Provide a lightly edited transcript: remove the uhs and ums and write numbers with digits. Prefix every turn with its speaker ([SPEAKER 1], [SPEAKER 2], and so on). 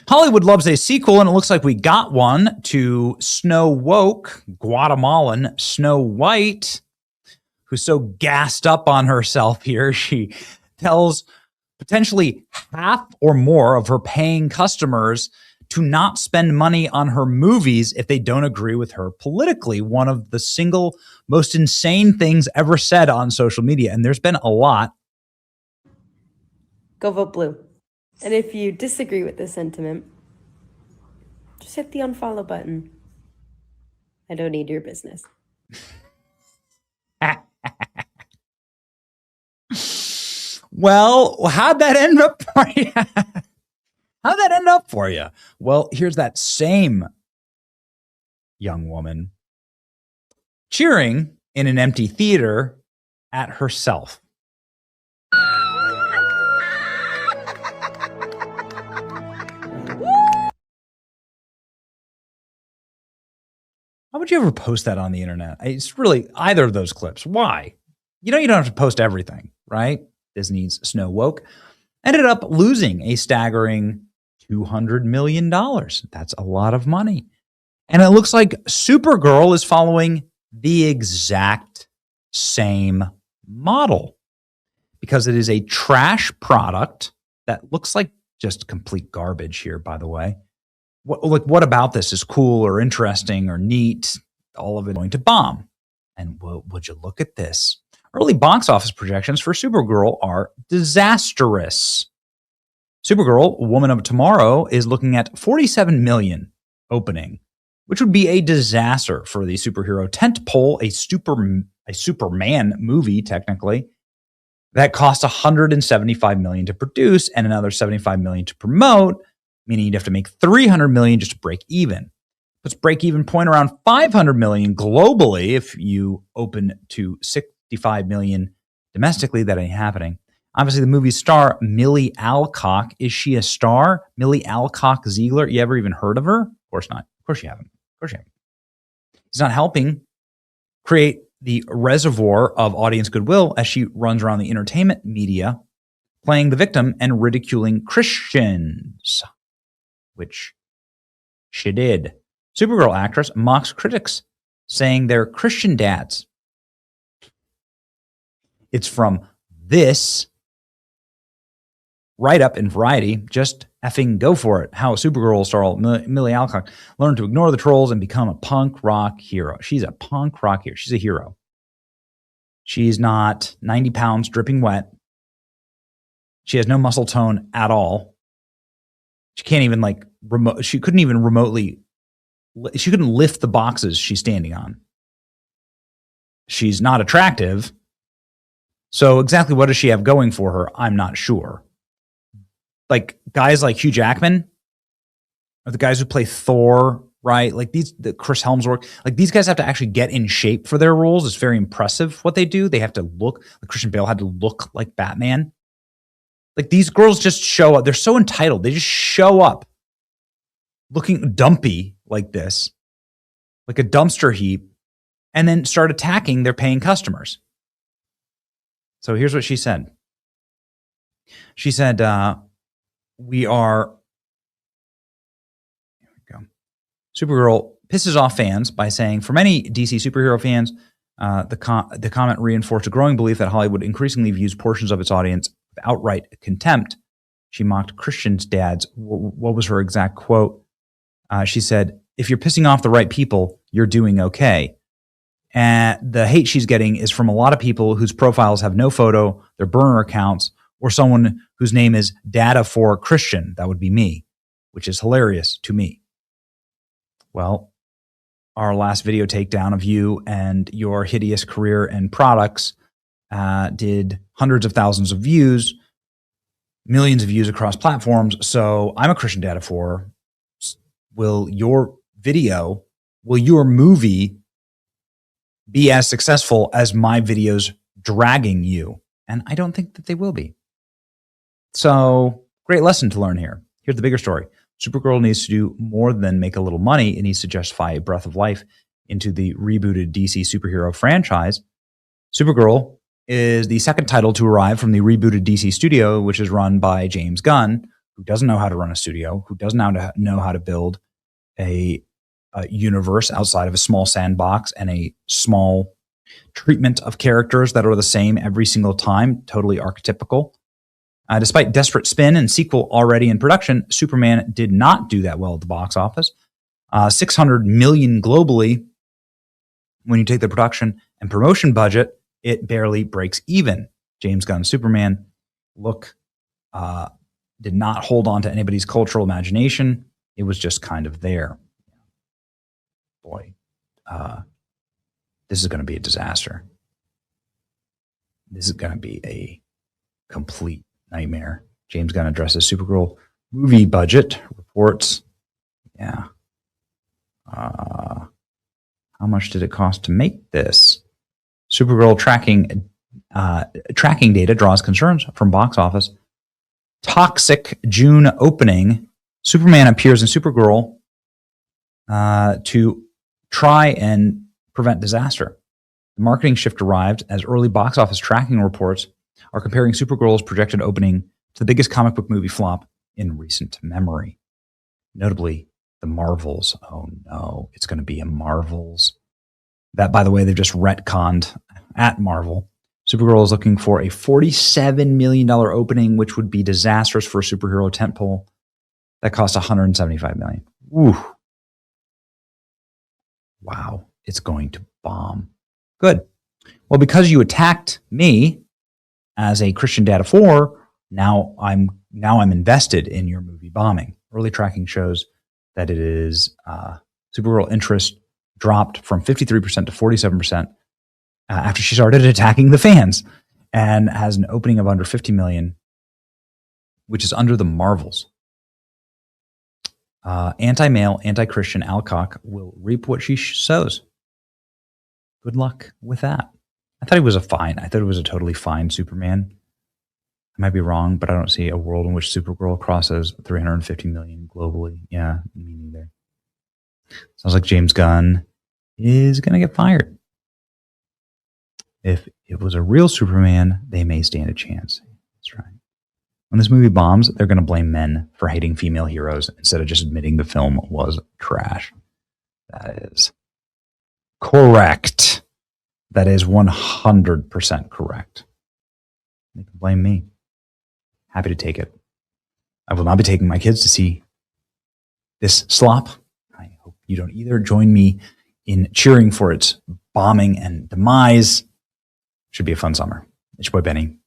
[SPEAKER 1] Hollywood loves a sequel, and it looks like we got one to Snow Woke, Guatemalan Snow White, who's so gassed up on herself here. She tells potentially half or more of her paying customers to not spend money on her movies if they don't agree with her politically. One of the single most insane things ever said on social media, and there's been a lot.
[SPEAKER 2] Go vote blue. And if you disagree with this sentiment, just hit the unfollow button. I don't need your business.
[SPEAKER 1] Well, how'd that end up for you? How'd that end up for you? Well, here's that same young woman cheering in an empty theater at herself. Why would you ever post that on the internet? It's really either of those clips. Why? You don't have to post everything, right? Disney's Snow Woke ended up losing a staggering $200 million. That's a lot of money. And it looks like Supergirl is following the exact same model because it is a trash product that looks like just complete garbage here, by the way. What about this is cool or interesting or neat? All of it going to bomb. And would you look at this? Early box office projections for Supergirl are disastrous. Supergirl, Woman of Tomorrow, is looking at 47 million opening, which would be a disaster for the superhero tentpole, a Superman movie, technically, that cost 175 million to produce and another 75 million to promote, meaning you'd have to make 300 million just to break even. Puts break even point around 500 million globally if you open to 65 million domestically. That ain't happening. Obviously, the movie star Millie Alcock. Is she a star? Millie Alcock Ziegler. You ever even heard of her? Of course not. Of course you haven't. Of course you haven't. It's not helping create the reservoir of audience goodwill as she runs around the entertainment media playing the victim and ridiculing Christians, which she did. Supergirl actress mocks critics, saying they're Christian dads. It's from this write-up in Variety. Just effing go for it. How Supergirl star Millie Alcock learned to ignore the trolls and become a punk rock hero. She's a punk rock hero. She's a hero. She's not 90 pounds dripping wet. She has no muscle tone at all. She can't even she couldn't even remotely, she couldn't lift the boxes she's standing on. She's not attractive. So exactly what does she have going for her? I'm not sure. Like guys like Hugh Jackman or the guys who play Thor, right? Like the Chris Hemsworth, like these guys have to actually get in shape for their roles. It's very impressive what they do. They have to look, like Christian Bale had to look like Batman. Like these girls just show up. They're so entitled. They just show up looking dumpy like this, like a dumpster heap, and then start attacking their paying customers. So here's what she said. She said, here we go. Supergirl pisses off fans by saying, for many DC superhero fans, the comment reinforced a growing belief that Hollywood increasingly views portions of its audience with outright contempt. She mocked Christians' dads. What was her exact quote? She said, if you're pissing off the right people, you're doing okay. And the hate she's getting is from a lot of people whose profiles have no photo, their burner accounts, or someone whose name is Data for Christian. That would be me, which is hilarious to me. Well, our last video takedown of you and your hideous career and products did hundreds of thousands of views, millions of views across platforms. So I'm a Christian Data for. Will your movie be as successful as my videos dragging you? And I don't think that they will be. So great lesson to learn here. Here's the bigger story. Supergirl needs to do more than make a little money. It needs to justify a breath of life into the rebooted DC superhero franchise. Supergirl is the second title to arrive from the rebooted DC studio, which is run by James Gunn, who doesn't know how to run a studio, who doesn't know how to build a universe outside of a small sandbox and a small treatment of characters that are the same every single time, totally archetypical. Despite desperate spin and sequel already in production, Superman did not do that well at the box office. $600 million globally. When you take the production and promotion budget, it barely breaks even. James Gunn's Superman did not hold on to anybody's cultural imagination. It was just kind of there. Boy, this is going to be a disaster. This is going to be a complete nightmare. James Gunn addresses Supergirl movie budget reports. Yeah. How much did it cost to make this? Supergirl tracking data draws concerns from box office. Toxic June opening. Superman appears in Supergirl to try and prevent disaster. The marketing shift arrived as early box office tracking reports are comparing Supergirl's projected opening to the biggest comic book movie flop in recent memory. Notably, the Marvels. Oh no, it's going to be a Marvels. That, by the way, they've just retconned at Marvel. Supergirl is looking for a $47 million opening, which would be disastrous for a superhero tentpole. That cost $175 million. Ooh. Wow, it's going to bomb. Good. Well, because you attacked me as a Christian Dad of 4, now I'm invested in your movie bombing. Early tracking shows that it is Supergirl interest dropped from 53% to 47% after she started attacking the fans, and has an opening of under 50 million, which is under the Marvels. Anti-male, anti-Christian Alcock will reap what she sows. Good luck with that. I thought it was a totally fine Superman. I might be wrong, but I don't see a world in which Supergirl crosses 350 million globally. Yeah, me neither. Sounds like James Gunn is going to get fired. If it was a real Superman, they may stand a chance. That's right. When this movie bombs, they're going to blame men for hating female heroes instead of just admitting the film was trash. That is correct. That is 100% correct. They can blame me. Happy to take it. I will not be taking my kids to see this slop. I hope you don't either. Join me in cheering for its bombing and demise. Should be a fun summer. It's your boy Benny.